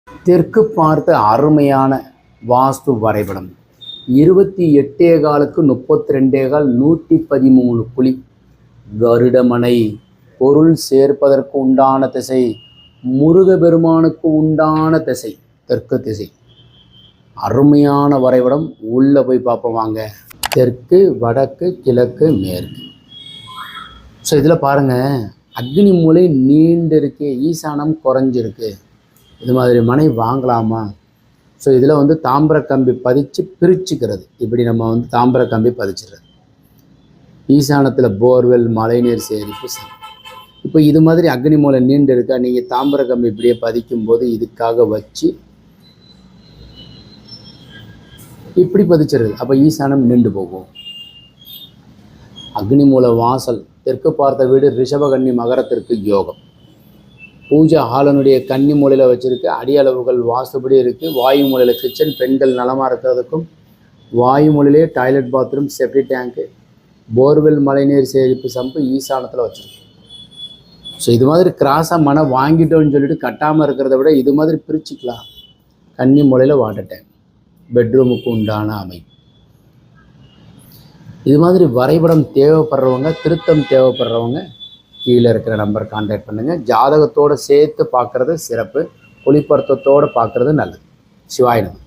தெற்கு பார்த்த அருமையான வாஸ்து வரைபடம். 28 காலுக்கு 32 கால் 113 குழி. கருடமனை பொருள் சேர்ப்பதற்கு உண்டான திசை, முருகபெருமானுக்கு உண்டான திசை தெற்கு திசை. அருமையான வரைபடம். உள்ளே போய் பார்ப்போம் வாங்க. தெற்கு, வடக்கு, கிழக்கு, மேற்கு. ஸோ இதில் பாருங்கள், அக்னி மூலை நீண்டு இருக்கு, ஈசானம் குறைஞ்சிருக்கு. இது மாதிரி மனை வாங்கலாமா? ஸோ இதில் வந்து தாம்பர கம்பி பதிச்சு பிரிச்சுக்கிறது. இப்படி நம்ம வந்து தாம்பர கம்பி பதிச்சிடுறது. ஈசானத்தில் போர்வெல், மழைநீர் சேரிப்பு. இப்போ இது மாதிரி அக்னி மூலை நீண்டு இருக்கா, நீங்கள் தாம்பர கம்பி இப்படியே பதிக்கும்போது இதுக்காக வச்சு இப்படி பதிச்சிடுறது. அப்போ ஈசானம் நின்று போகும். அக்னி மூல வாசல் தெற்கு பார்த்த வீடு ரிஷபகன்னி மகரத்திற்கு யோகம். பூஜை ஹாலனுடைய கன்னி மூலையில் வச்சுருக்கு. அடியளவுகள் வாசுபடி இருக்குது. வாயு மூலையில் கிச்சன், பெண்கள் நலமாக இருக்கிறதுக்கும் வாயு மூலையிலே டாய்லெட், பாத்ரூம், செப்டி டேங்க்கு, போர்வெல், மழைநீர் சேமிப்பு சம்பு ஈசானத்தில் வச்சுருக்கு. ஸோ இது மாதிரி கிராஸாக மனை வாங்கிட்டோன்னு சொல்லிட்டு கட்டாமல் இருக்கிறத விட இது மாதிரி பிரிச்சுக்கலாம். கன்னி மூலையில் வாட்டர் டேங்க், பெட்ரூமுக்கு உண்டான அமைப்பு. இது மாதிரி வரைபடம் தேவைப்படுறவங்க, திருத்தம் தேவைப்படுறவங்க கீழே இருக்கிற நம்பர் கான்டாக்ட் பண்ணுங்கள். ஜாதகத்தோடு சேர்த்து பார்க்குறது சிறப்பு, ஒளிப்பருத்தத்தோடு பார்க்குறது நல்லது. சிவாய நமः.